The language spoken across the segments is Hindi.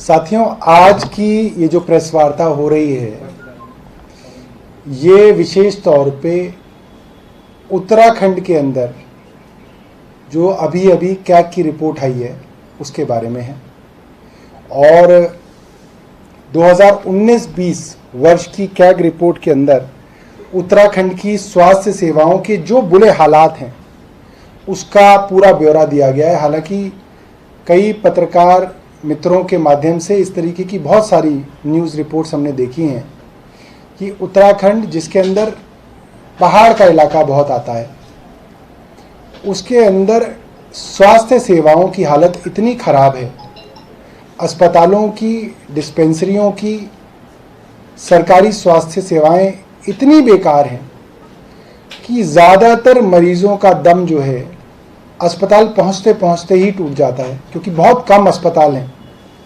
साथियों, आज की ये जो प्रेस वार्ता हो रही है, ये विशेष तौर पे उत्तराखंड के अंदर जो अभी अभी कैग की रिपोर्ट आई है उसके बारे में है। और 2019-20 वर्ष की कैग रिपोर्ट के अंदर उत्तराखंड की स्वास्थ्य सेवाओं के जो बुरे हालात हैं उसका पूरा ब्यौरा दिया गया है। हालांकि कई पत्रकार मित्रों के माध्यम से इस तरीके की बहुत सारी न्यूज़ रिपोर्ट्स हमने देखी हैं कि उत्तराखंड, जिसके अंदर पहाड़ का इलाका बहुत आता है, उसके अंदर स्वास्थ्य सेवाओं की हालत इतनी ख़राब है, अस्पतालों की, डिस्पेंसरियों की, सरकारी स्वास्थ्य सेवाएं इतनी बेकार हैं कि ज़्यादातर मरीज़ों का दम जो है अस्पताल पहुंचते पहुंचते ही टूट जाता है, क्योंकि बहुत कम अस्पताल हैं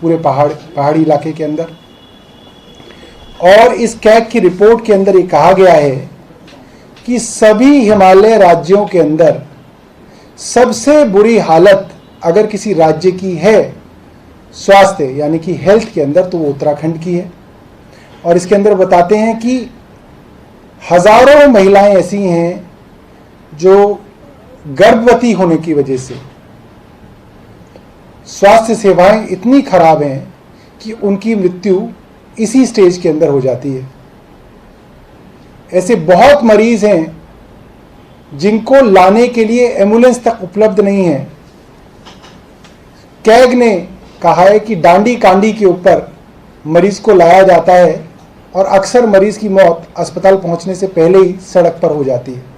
पूरे पहाड़ी इलाके के अंदर। और इस कैग की रिपोर्ट के अंदर ये कहा गया है कि सभी हिमालय राज्यों के अंदर सबसे बुरी हालत अगर किसी राज्य की है स्वास्थ्य यानी कि हेल्थ के अंदर, तो वो उत्तराखंड की है। और इसके अंदर बताते हैं कि हजारों महिलाएं ऐसी हैं जो गर्भवती होने की वजह से स्वास्थ्य सेवाएं इतनी खराब हैं कि उनकी मृत्यु इसी स्टेज के अंदर हो जाती है। ऐसे बहुत मरीज हैं जिनको लाने के लिए एम्बुलेंस तक उपलब्ध नहीं है। कैग ने कहा है कि डांडी कांडी के ऊपर मरीज को लाया जाता है और अक्सर मरीज की मौत अस्पताल पहुंचने से पहले ही सड़क पर हो जाती है।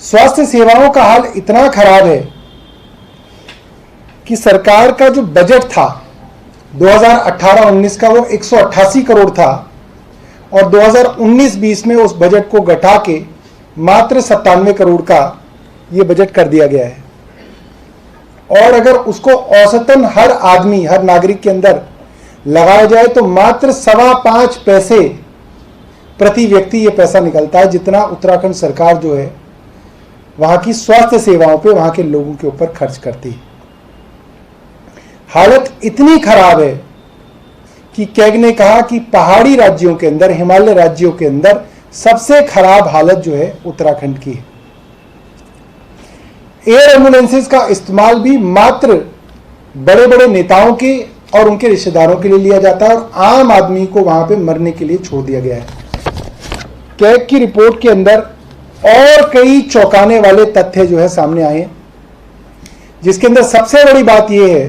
स्वास्थ्य सेवाओं का हाल इतना खराब है कि सरकार का जो बजट था 2018-19 का, वो 188 करोड़ था और 2019-20 में उस बजट को घटा के मात्र 97 करोड़ का ये बजट कर दिया गया है। और अगर उसको औसतन हर आदमी, हर नागरिक के अंदर लगाया जाए तो मात्र 5.25 पैसे प्रति व्यक्ति ये पैसा निकलता है, जितना उत्तराखंड सरकार जो है वहां की स्वास्थ्य सेवाओं पे, वहां के लोगों के ऊपर खर्च करती है। हालत इतनी खराब है कि कैग ने कहा कि पहाड़ी राज्यों के अंदर, हिमालय राज्यों के अंदर सबसे खराब हालत जो है उत्तराखंड की है। एयर एम्बुलेंसेस का इस्तेमाल भी मात्र बड़े बड़े नेताओं के और उनके रिश्तेदारों के लिए लिया जाता है और आम आदमी को वहां पे मरने के लिए छोड़ दिया गया है। कैग की रिपोर्ट के अंदर और कई चौंकाने वाले तथ्य जो है सामने आए हैं, जिसके अंदर सबसे बड़ी बात यह है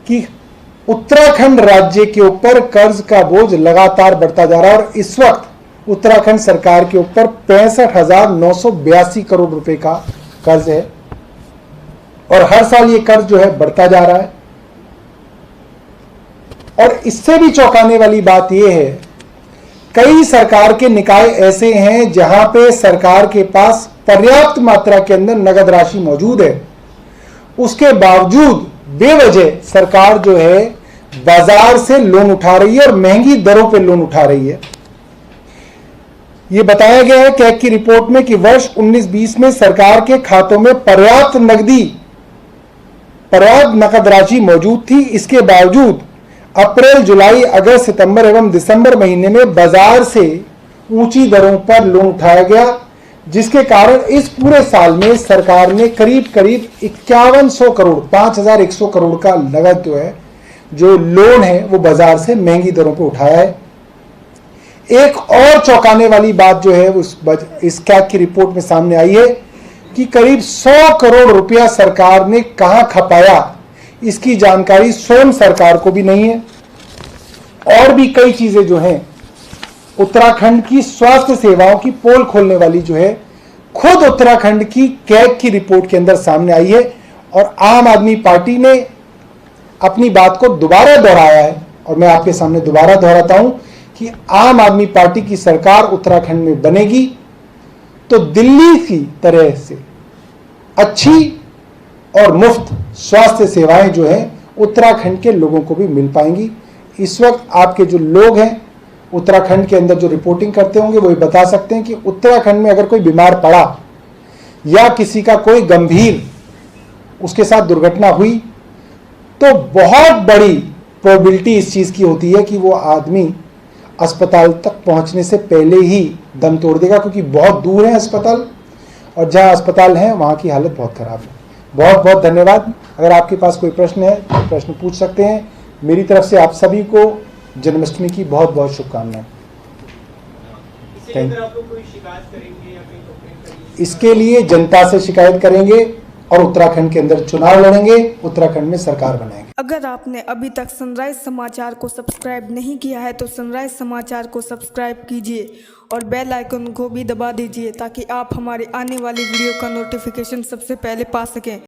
कि उत्तराखंड राज्य के ऊपर कर्ज का बोझ लगातार बढ़ता जा रहा है और इस वक्त उत्तराखंड सरकार के ऊपर 65,982 करोड़ रुपए का कर्ज है और हर साल ये कर्ज जो है बढ़ता जा रहा है। और इससे भी चौंकाने वाली बात यह है, कई सरकार के निकाय ऐसे हैं जहां पे सरकार के पास पर्याप्त मात्रा के अंदर नगद राशि मौजूद है, उसके बावजूद बेवजह सरकार जो है बाजार से लोन उठा रही है और महंगी दरों पे लोन उठा रही है। यह बताया गया है कैग की रिपोर्ट में कि वर्ष 19-20 में सरकार के खातों में पर्याप्त नकद राशि मौजूद थी। इसके बावजूद अप्रैल, जुलाई, अगस्त, सितंबर एवं दिसंबर महीने में बाजार से ऊंची दरों पर लोन उठाया गया, जिसके कारण इस पूरे साल में सरकार ने करीब 5100 करोड़, 5100 करोड़ का नगद जो है, जो लोन है, वो बाजार से महंगी दरों पर उठाया है। एक और चौंकाने वाली बात जो है इस कैग की रिपोर्ट में सामने आई है कि करीब 100 करोड़ रुपया सरकार ने कहां खपाया, इसकी जानकारी स्वयं सरकार को भी नहीं है। और भी कई चीजें जो हैं उत्तराखंड की स्वास्थ्य सेवाओं की पोल खोलने वाली जो है, खुद उत्तराखंड की कैग की रिपोर्ट के अंदर सामने आई है। और आम आदमी पार्टी ने अपनी बात को दोबारा दोहराया है और मैं आपके सामने दोबारा दोहराता हूं कि आम आदमी पार्टी की सरकार उत्तराखंड में बनेगी तो दिल्ली की तरह से अच्छी और मुफ्त स्वास्थ्य सेवाएं जो है उत्तराखंड के लोगों को भी मिल पाएंगी। इस वक्त आपके जो लोग हैं उत्तराखंड के अंदर जो रिपोर्टिंग करते होंगे वो बता सकते हैं कि उत्तराखंड में अगर कोई बीमार पड़ा या किसी का कोई गंभीर उसके साथ दुर्घटना हुई तो बहुत बड़ी प्रोबेबिलिटी इस चीज़ की होती है कि वो आदमी अस्पताल तक पहुंचने से पहले ही दम तोड़ देगा, क्योंकि बहुत दूर है अस्पताल, और जहां अस्पताल है वहां की हालत बहुत ख़राब है। बहुत बहुत धन्यवाद। अगर आपके पास कोई प्रश्न है तो प्रश्न पूछ सकते हैं। मेरी तरफ से आप सभी को जन्माष्टमी की बहुत बहुत शुभकामनाएं। इसके लिए जनता से शिकायत करेंगे और उत्तराखंड के अंदर चुनाव लड़ेंगे, उत्तराखंड में सरकार बनाएंगे। अगर आपने अभी तक सनराइज समाचार को सब्सक्राइब नहीं किया है तो सनराइज समाचार को सब्सक्राइब कीजिए और बेल आइकन को भी दबा दीजिए ताकि आप हमारे आने वाली वीडियो का नोटिफिकेशन सबसे पहले पा सकें।